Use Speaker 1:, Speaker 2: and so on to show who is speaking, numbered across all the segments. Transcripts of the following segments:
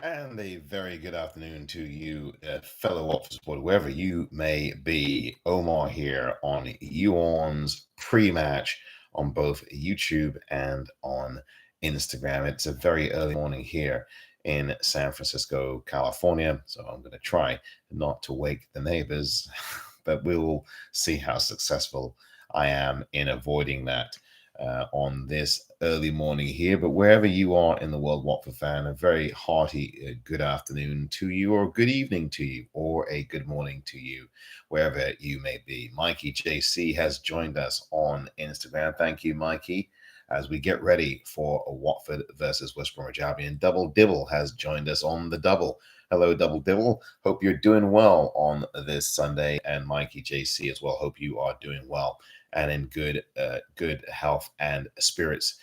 Speaker 1: And a very good afternoon to you, fellow Watford supporter, wherever you may be. Omar here on Orns pre-match on both YouTube and on Instagram. It's a very early morning here in San Francisco, California, so I'm going to try not to wake the neighbors, but we will see how successful I am in avoiding that on this early morning here. But wherever you are in the world, Watford fan, a very hearty good afternoon to you, or good evening to you, or a good morning to you, wherever you may be. Mikey JC has joined us on Instagram. Thank you, Mikey. As we get ready for a Watford versus West Bromwich Albion, Double Dibble has joined us on the double. Hello, Double Dibble. Hope you're doing well on this Sunday, and Mikey JC as well. Hope you are doing well and in good health and spirits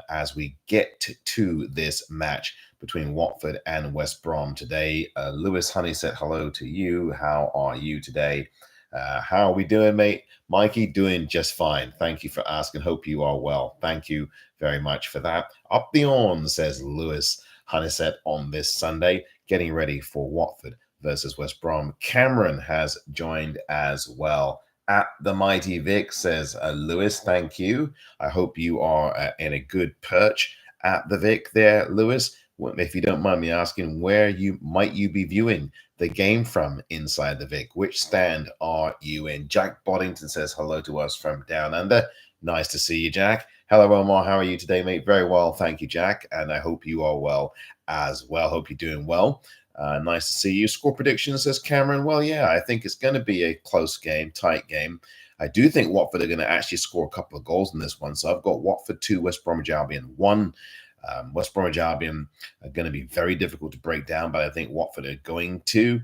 Speaker 1: as we get to this match between Watford and West Brom today. Lewis Honey said hello to you. How are you today? How are we doing, mate? Mikey, doing just fine. Thank you for asking. Hope you are well. Thank you very much for that. Up the on, says Lewis Honeysett on this Sunday, getting ready for Watford versus West Brom. Cameron has joined as well. At the Mighty Vic, says Lewis. Thank you. I hope you are in a good perch at the Vic there, Lewis. If you don't mind me asking, where you might you be viewing the game from inside the Vic? Which stand are you in? Jack Boddington says hello to us from down under. Nice to see you, Jack. Hello, Omar. How are you today, mate? Very well. Thank you, Jack. And I hope you are well as well. Hope you're doing well. Nice to see you. Score prediction, says Cameron. Well, yeah, I think it's going to be a close game, tight game. I do think Watford are going to actually score a couple of goals in this one. So I've got Watford 2, West Bromwich Albion 1. West Bromwich Albion are going to be very difficult to break down, but I think Watford are going to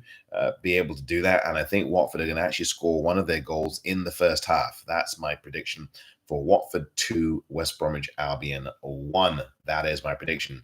Speaker 1: be able to do that. And I think Watford are going to actually score one of their goals in the first half. That's my prediction for Watford 2, West Bromwich Albion 1. That is my prediction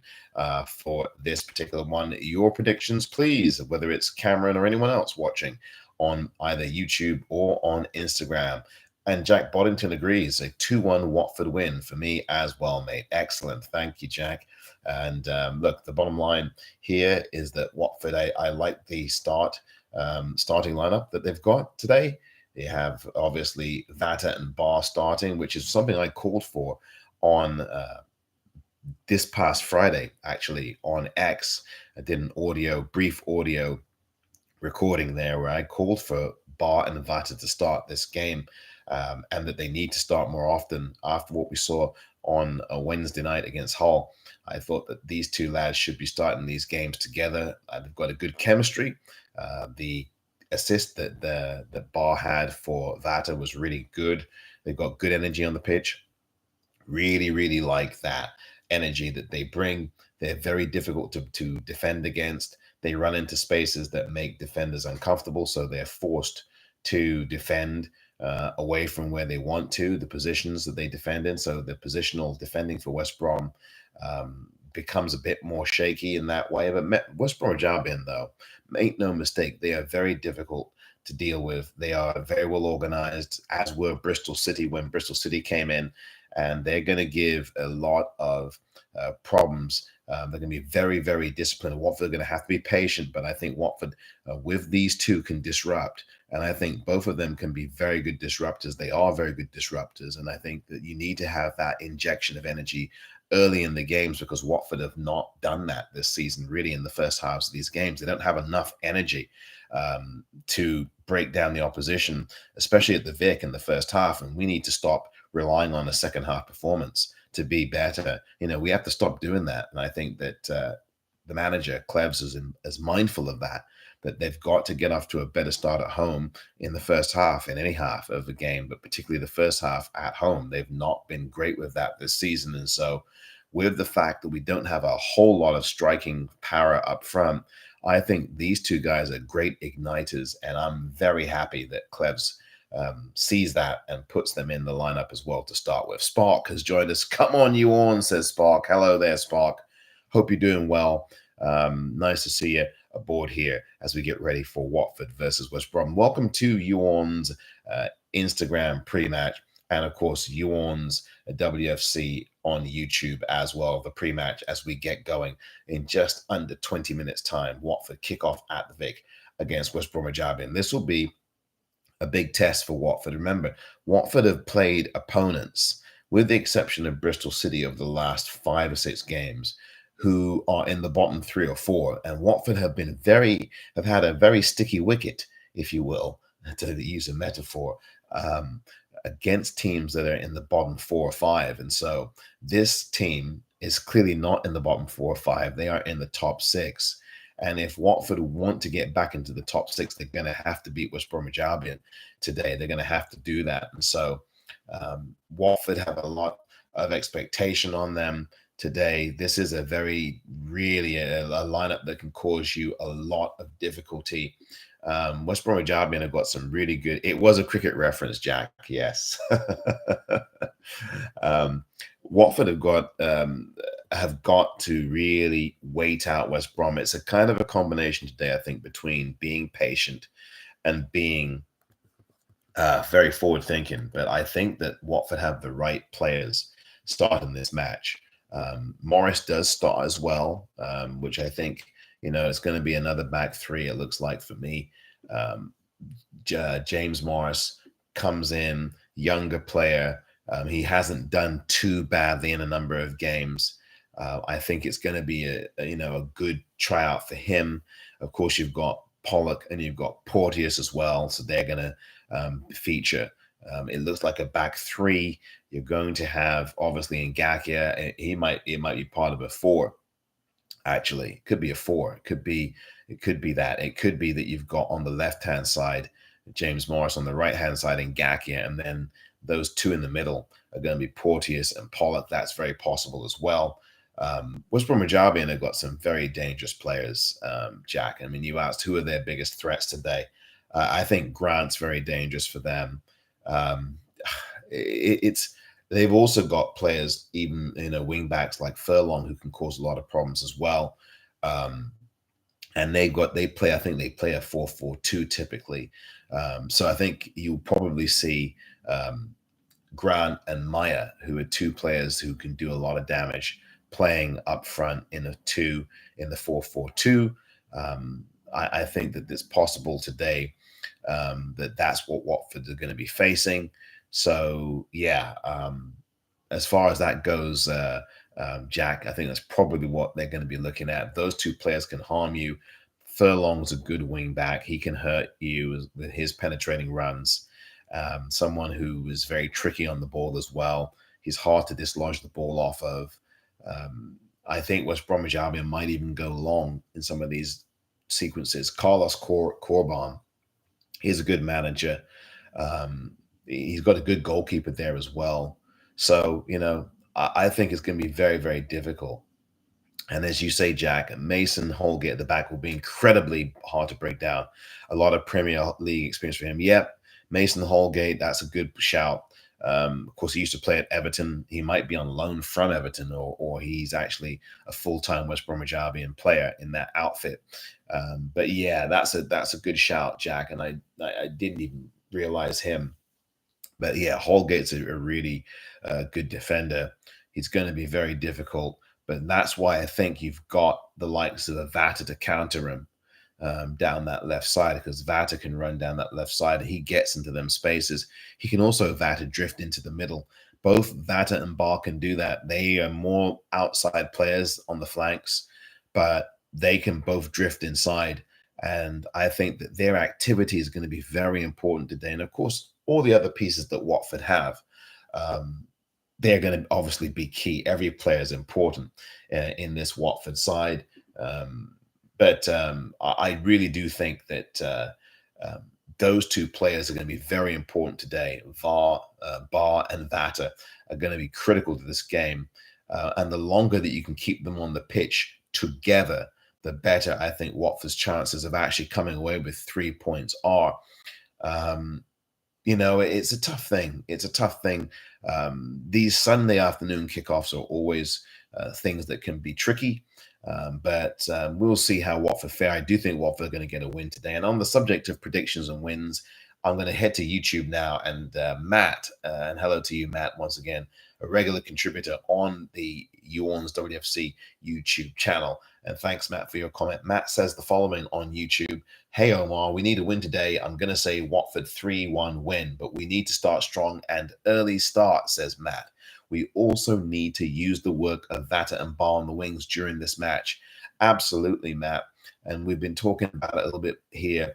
Speaker 1: for this particular one. Your predictions, please, whether it's Cameron or anyone else watching on either YouTube or on Instagram. And Jack Boddington agrees, a 2-1 Watford win for me as well, mate. Excellent. Thank you, Jack. And look, the bottom line here is that Watford, I like the starting lineup that they've got today. They have obviously Vata and Barr starting, which is something I called for on this past Friday, actually, on X. I did an brief audio recording there where I called for Barr and Vata to start this game. And that they need to start more often after what we saw on a Wednesday night against Hull. I thought that these two lads should be starting these games together. They've got a good chemistry. The assist that Barr had for Vata was really good. They've got good energy on the pitch. Really, really like that energy that they bring. They're very difficult to defend against. They run into spaces that make defenders uncomfortable, so they're forced to defend away from where they want to, the positions that they defend in. So the positional defending for West Brom becomes a bit more shaky in that way. But West Bromwich Albion, though, make no mistake, they are very difficult to deal with. They are very well organized, as were Bristol City when Bristol City came in, and they're going to give a lot of problems. They're going to be very, very disciplined. Watford are going to have to be patient, but I think Watford, with these two, can disrupt. And I think both of them can be very good disruptors. They are very good disruptors. And I think that you need to have that injection of energy early in the games, because Watford have not done that this season, really, in the first halves of these games. They don't have enough energy to break down the opposition, especially at the Vic in the first half. And we need to stop relying on a second half performance to be better. We have to stop doing that. And I think that the manager, Klebs, is mindful of that they've got to get off to a better start at home in the first half, in any half of the game, but particularly the first half at home. They've not been great with that this season. And so with the fact that we don't have a whole lot of striking power up front, I think these two guys are great igniters, and I'm very happy that Klebs sees that and puts them in the lineup as well to start with. Spark has joined us. Come on, you on, says Spark. Hello there, Spark. Hope you're doing well. Nice to see you aboard here as we get ready for Watford versus West Brom. Welcome to Ewan's Instagram pre-match and of course Orns WFC on YouTube as well, the pre-match as we get going in just under 20 minutes time. Watford kick off at the Vic against West Bromwich Albion. This will be a big test for Watford. Remember, Watford have played opponents, with the exception of Bristol City, over the last 5 or 6 games, who are in the bottom 3 or 4. And Watford have had a very sticky wicket, if you will, to use a metaphor, against teams that are in the bottom 4 or 5. And so this team is clearly not in the bottom 4 or 5. They are in the top 6. And if Watford want to get back into the top 6, they're going to have to beat West Bromwich Albion today. They're going to have to do that. And so Watford have a lot of expectation on them today. This is really a lineup that can cause you a lot of difficulty. West Bromwich Albion have got some really good. It was a cricket reference, Jack. Yes. Watford have got to really wait out West Brom. It's a kind of a combination today, I think, between being patient and being very forward thinking. But I think that Watford have the right players starting this match. Morris does start as well, which I think, it's going to be another back 3, it looks like, for me. James Morris comes in, younger player. He hasn't done too badly in a number of games. I think it's going to be a good tryout for him. Of course, you've got Pollock and you've got Porteous as well, so they're going to feature. It looks like a back 3. You're going to have, obviously, Ngakia. It might be part of a 4. Actually, it could be a 4. It could be that. It could be that you've got on the left-hand side James Morris, on the right-hand side Ngakia, and then those 2 in the middle are going to be Porteous and Pollock. That's very possible as well. West Bromwich Albion have got some very dangerous players, Jack. I mean, you asked who are their biggest threats today. I think Grant's very dangerous for them. They've also got players, even wing backs like Furlong, who can cause a lot of problems as well. And they play a 4-4-2 typically. So I think you'll probably see Grant and Maya, who are 2 players who can do a lot of damage, playing up front in a 2 in the 4-4-2. I think that it's possible today that's what Watford are going to be facing. So yeah, as far as that goes, Jack, I think that's probably what they're going to be looking at. Those 2 players can harm you. Furlong's a good wing back. He can hurt you with his penetrating runs. Someone who is very tricky on the ball as well. He's hard to dislodge the ball off of. I think West Bromwich Albion might even go long in some of these sequences. Carlos Corban, he's a good manager. He's got a good goalkeeper there as well. So, I think it's going to be very, very difficult. And as you say, Jack, Mason Holgate at the back will be incredibly hard to break down. A lot of Premier League experience for him. Yep, Mason Holgate, that's a good shout. Of course, he used to play at Everton. He might be on loan from Everton, or he's actually a full-time West Bromwich Albion player in that outfit. But yeah, that's a good shout, Jack. And I didn't even realize him. But yeah, Holgate's a really good defender. He's going to be very difficult. But that's why I think you've got the likes of Vata to counter him down that left side, because Vata can run down that left side. He gets into them spaces. He can also Vata drift into the middle. Both Vata and Bar can do that. They are more outside players on the flanks, but they can both drift inside. And I think that their activity is going to be very important today. And of course, all the other pieces that Watford have, they're going to obviously be key. Every player is important in this Watford side. But I really do think that those 2 players are going to be very important today. Bar and Vata are going to be critical to this game. And the longer that you can keep them on the pitch together, the better I think Watford's chances of actually coming away with 3 points are. It's a tough thing. These Sunday afternoon kickoffs are always things that can be tricky. But we'll see how Watford fare. I do think Watford are going to get a win today. And on the subject of predictions and wins, I'm going to head to YouTube now, and Matt, and hello to you, Matt, once again, a regular contributor on the Orns WFC YouTube channel. And thanks, Matt, for your comment. Matt says the following on YouTube. Hey, Omar, we need a win today. I'm going to say Watford 3-1 win, but we need to start strong and early start, says Matt. We also need to use the work of Vata and Bar on the wings during this match. Absolutely, Matt. And we've been talking about it a little bit here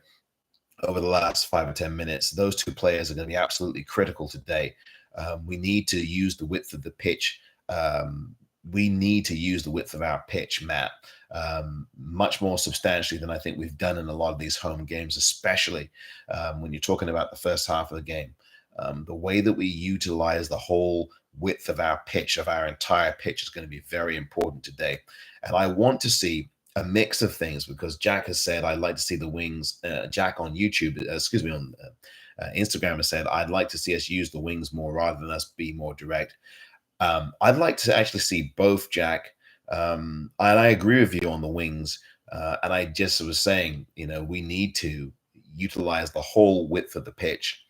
Speaker 1: over the last 5 or 10 minutes. Those two players are going to be absolutely critical today. We need to use the width of the pitch. We need to use the width of our pitch, Matt, much more substantially than I think we've done in a lot of these home games, especially when you're talking about the first half of the game. The way that we utilize the whole width of our pitch, of our entire pitch, is going to be very important today. And I want to see a mix of things, because Jack has said, I'd like to see the wings. Jack on YouTube, on Instagram has said, I'd like to see us use the wings more rather than us be more direct. I'd like to actually see both, Jack. And I agree with you on the wings. And I just was saying, we need to utilize the whole width of the pitch,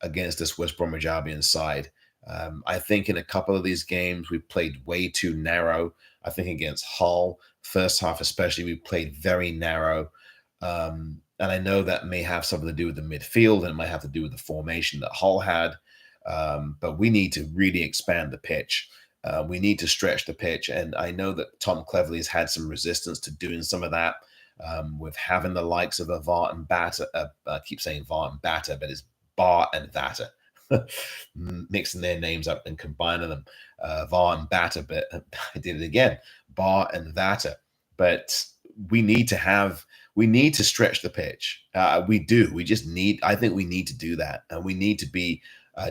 Speaker 1: against this West Bromwich Albion side. I think in a couple of these games, we played way too narrow. I think against Hull, first half especially, we played very narrow. And I know that may have something to do with the midfield, and it might have to do with the formation that Hull had. But we need to really expand the pitch. We need to stretch the pitch. And I know that Tom Cleverley has had some resistance to doing some of that, with having the likes of a Vart and Batter. I keep saying Vart and Batter, but it's Bar and Vatter. Mixing their names up and combining them, Var and Batter, but I did it again, Bar and Vatter. But we need to stretch the pitch. We do. I think we need to do that, and we need to be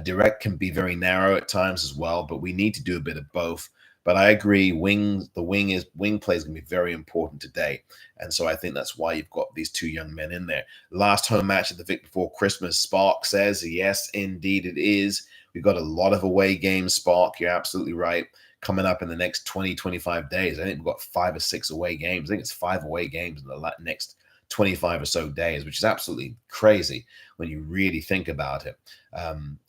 Speaker 1: direct. Can be very narrow at times as well, but we need to do a bit of both. But I agree, wing play is going to be very important today. And so I think that's why you've got these two young men in there. Last home match at the Vic before Christmas, Spark says, yes, indeed it is. We've got a lot of away games, Spark. You're absolutely right. Coming up in the next 20, 25 days. I think we've got 5 or 6 away games. I think it's 5 away games in the next 25 or so days, which is absolutely crazy when you really think about it.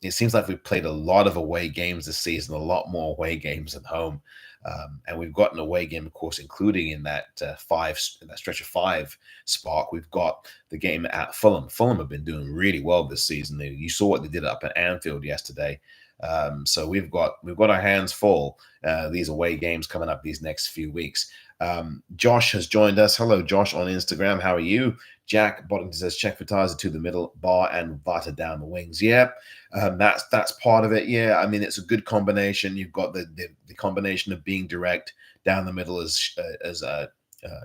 Speaker 1: It seems like we've played a lot of away games this season, a lot more away games than home. And we've got an away game, of course, including in that stretch of 5, Spark. We've got the game at Fulham. Fulham have been doing really well this season. You saw what they did up at Anfield yesterday. So we've got our hands full. These away games coming up these next few weeks. Josh has joined us. Hello, Josh, on Instagram. How are you? Jack Boddington says, check for Taza to the middle, Bar and Vata down the wings. Yeah, that's part of it. Yeah, I mean, it's a good combination. You've got the combination of being direct down the middle as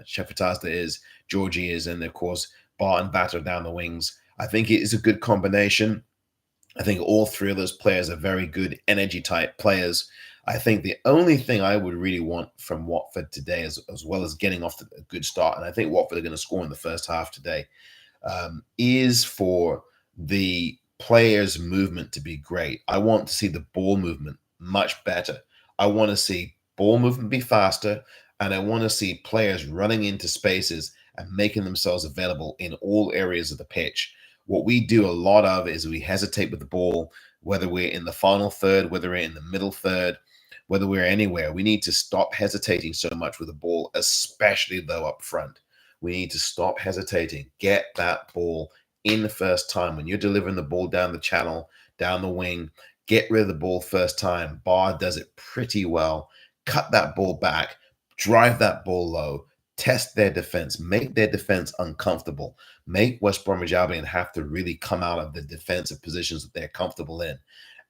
Speaker 1: Sheffield is, Georgie is, and of course Bar and Vata down the wings. I think it is a good combination. I think all 3 of those players are very good energy type players. I think the only thing I would really want from Watford today, as well as getting off to a good start, and I think Watford are going to score in the first half today, is for the players' movement to be great. I want to see the ball movement much better. I want to see ball movement be faster, and I want to see players running into spaces and making themselves available in all areas of the pitch. What we do a lot of is we hesitate with the ball, whether we're in the final third, whether we're in the middle third, whether we're anywhere. We need to stop hesitating so much with the ball, especially though up front. We need to stop hesitating. Get that ball in the first time. When you're delivering the ball down the channel, down the wing, get rid of the ball first time. Bar does it pretty well. Cut that ball back, drive that ball low, test their defense, make their defense uncomfortable, make West Bromwich Albion have to really come out of the defensive positions that they're comfortable in,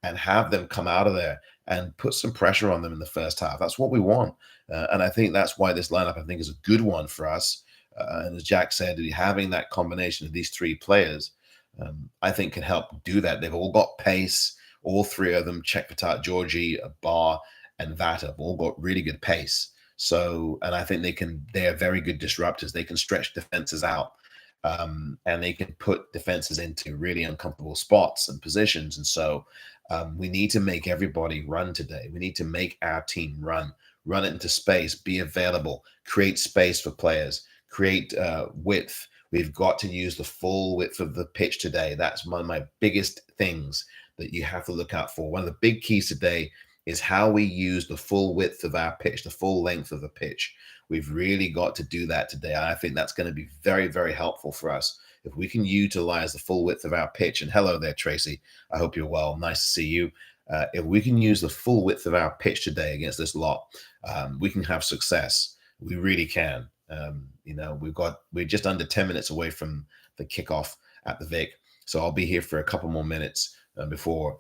Speaker 1: and have them come out of there and put some pressure on them in the first half. That's what we want. And I think that's why this lineup, I think, is a good one for us. And as Jack said, having that combination of these 3 players, I think can help do that. They've all got pace. All 3 of them, Chekvatat, Georgie, Bar, and Vata, have all got really good pace. So, and I think they are very good disruptors. They can stretch defenses out. And they can put defenses into really uncomfortable spots and positions. And so we need to make everybody run today. We need to make our team run it into space, be available, create space for players, create width. We've got to use the full width of the pitch today. That's one of my biggest things that you have to look out for. One of the big keys today is how we use the full width of our pitch, the full length of the pitch. We've really got to do that today. I think that's going to be very, very helpful for us. If we can utilize the full width of our pitch, and hello there, Tracy. I hope you're well. Nice to see you. If we can use the full width of our pitch today against this lot, we can have success. We really can. We're just under 10 minutes away from the kickoff at the Vic. So I'll be here for a couple more minutes before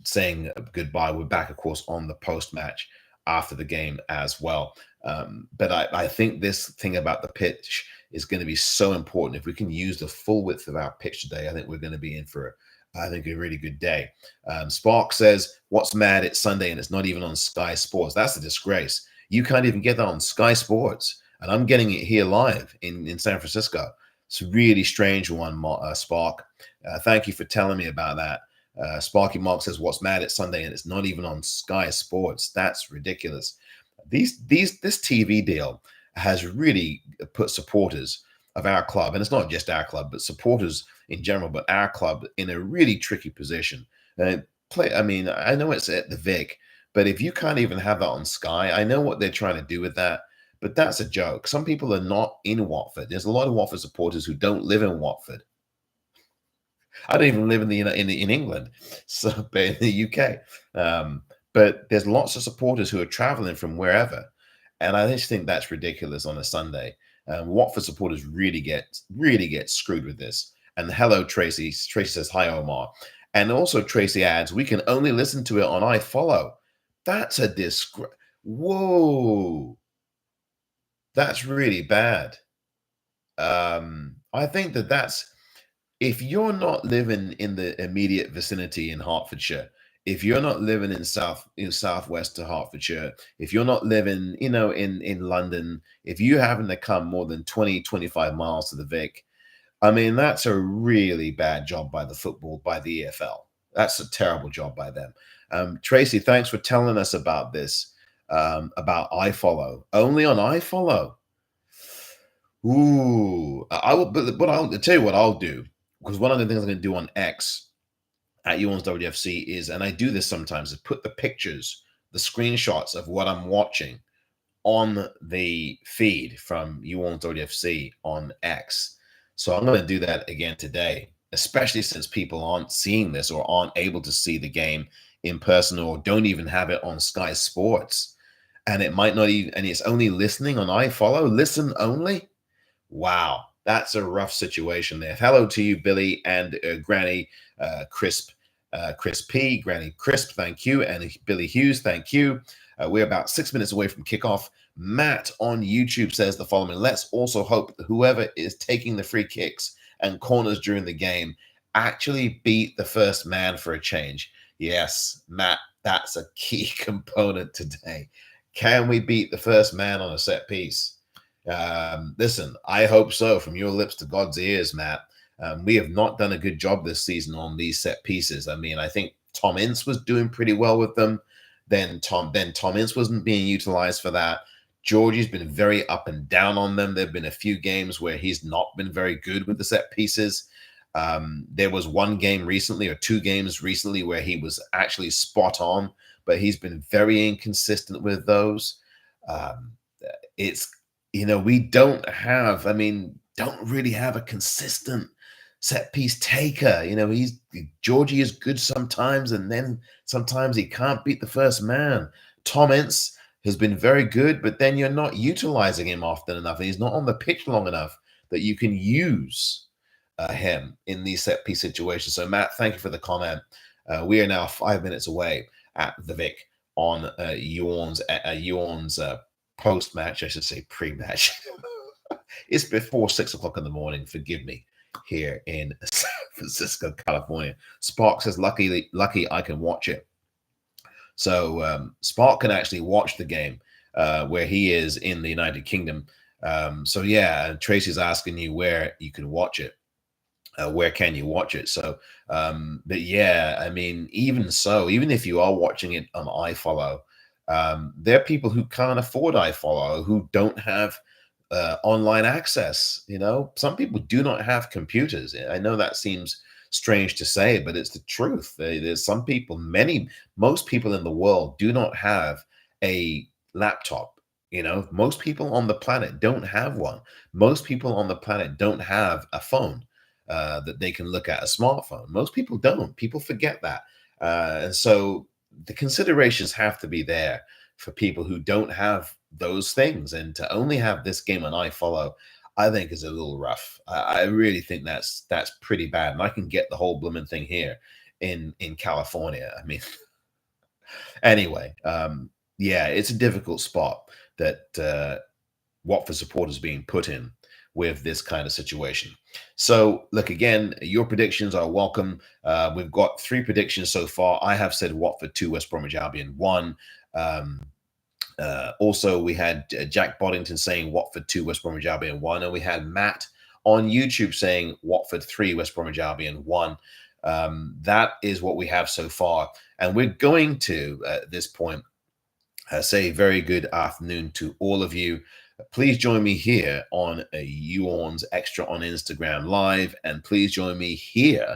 Speaker 1: saying goodbye. We're back, of course, on the post-match after the game as well. But I think this thing about the pitch is going to be so important. If we can use the full width of our pitch today, I think we're going to be in for, I think, a really good day. Spark says, what's mad? It's Sunday and it's not even on Sky Sports. That's a disgrace. You can't even get that on Sky Sports. And I'm getting it here live in San Francisco. It's a really strange one, Spark. Thank you for telling me about that. Sparky Mark says, what's mad? It's Sunday and it's not even on Sky Sports. That's ridiculous. This TV deal has really put supporters of our club, and it's not just our club, but supporters in general, but our club in a really tricky position. I know it's at the Vic, but if you can't even have that on Sky, I know what they're trying to do with that, but that's a joke. Some people are not in Watford. There's a lot of Watford supporters who don't live in Watford. I don't even live in England, so but in the UK. But there's lots of supporters who are traveling from wherever, and I just think that's ridiculous on a Sunday. Watford supporters really get screwed with this. And hello, Tracy. Tracy says, hi, Omar. And also Tracy adds, we can only listen to it on iFollow. That's a disgrace. Whoa. That's really bad. I think that's, if you're not living in the immediate vicinity in Hertfordshire, if you're not living in southwest to Hertfordshire, if you're not living, in London, if you happen to come more than 20, 25 miles to the Vic, I mean, that's a really bad job by the EFL. That's a terrible job by them. Tracy, thanks for telling us about this, about iFollow. Only on iFollow. Ooh, I'll tell you what I'll do, because one of the things I'm going to do on X at Orns WFC is, and I do this sometimes, is put the pictures, the screenshots of what I'm watching on the feed from Orns WFC on X. So I'm going to do that again today, especially since people aren't seeing this or aren't able to see the game in person or don't even have it on Sky Sports. And it might not even, and it's only listening on iFollow, listen only. Wow, that's a rough situation there. Hello to you, Billy and Granny Crisp P, Granny Crisp, thank you, and Billy Hughes, thank you. We're about 6 minutes away from kickoff. Matt on YouTube says the following: let's also hope that whoever is taking the free kicks and corners during the game actually beat the first man for a change. Yes, Matt, that's a key component today. Can we beat the first man on a set piece? Listen, I hope so. From your lips to God's ears, Matt. We have not done a good job this season on these set pieces. I mean, I think Tom Ince was doing pretty well with them. Then Tom Ince wasn't being utilized for that. Georgie's been very up and down on them. There have been a few games where he's not been very good with the set pieces. There was one game recently, or two games recently, where he was actually spot on, but he's been very inconsistent with those. We don't really have a consistent set piece taker. Georgie is good sometimes, and then sometimes he can't beat the first man. Tom Ince has been very good, but then you're not utilizing him often enough, and he's not on the pitch long enough that you can use him in these set piece situations. So Matt, thank you for the comment. We are now 5 minutes away at the Vic on Orns post-match, I should say pre-match. It's before 6 o'clock in the morning. Forgive me, here in San Francisco, California. Spark says, lucky I can watch it. So Spark can actually watch the game where he is in the United Kingdom. So yeah, Tracy's asking you where you can watch it. Where can you watch it? So, but yeah, I mean, even if you are watching it on iFollow, there are people who can't afford iFollow, who don't have online access. Some people do not have computers. I know that seems strange to say, but it's the truth. There's some people, most people in the world do not have a laptop. Most people on the planet don't have one. Most people on the planet don't have a phone that they can look at, a smartphone. Most people don't. People forget that. And so the considerations have to be there for people who don't have those things. And to only have this game on iFollow, I think is a little rough. I really think that's pretty bad. And I can get the whole blooming thing here in California. I mean, anyway, yeah, it's a difficult spot that Watford supporters being put in with this kind of situation. So, look, again, your predictions are welcome. We've got 3 predictions so far. I have said Watford 2, West Bromwich Albion 1. Also, we had Jack Boddington saying Watford 2, West Bromwich Albion 1. And we had Matt on YouTube saying Watford 3, West Bromwich Albion 1. That is what we have so far. And we're going to, at this point, say very good afternoon to all of you. Please join me here on Orns Extra on Instagram Live, and please join me here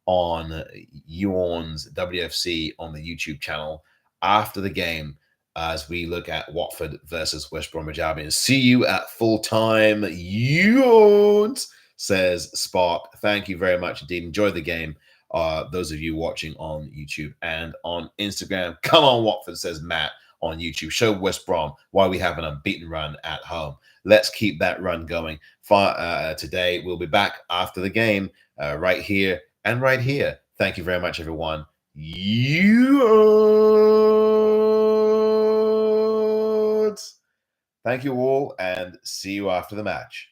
Speaker 1: on Orns WFC on the YouTube channel after the game as we look at Watford versus West Bromwich Albion. See you at full time. Orns, says Spark. Thank you very much indeed. Enjoy the game. Those of you watching on YouTube and on Instagram. Come on, Watford, says Matt on YouTube. Show West Brom why we have an unbeaten run at home. Let's keep that run going. Today, we'll be back after the game right here and right here. Thank you very much, everyone. Thank you all, and see you after the match.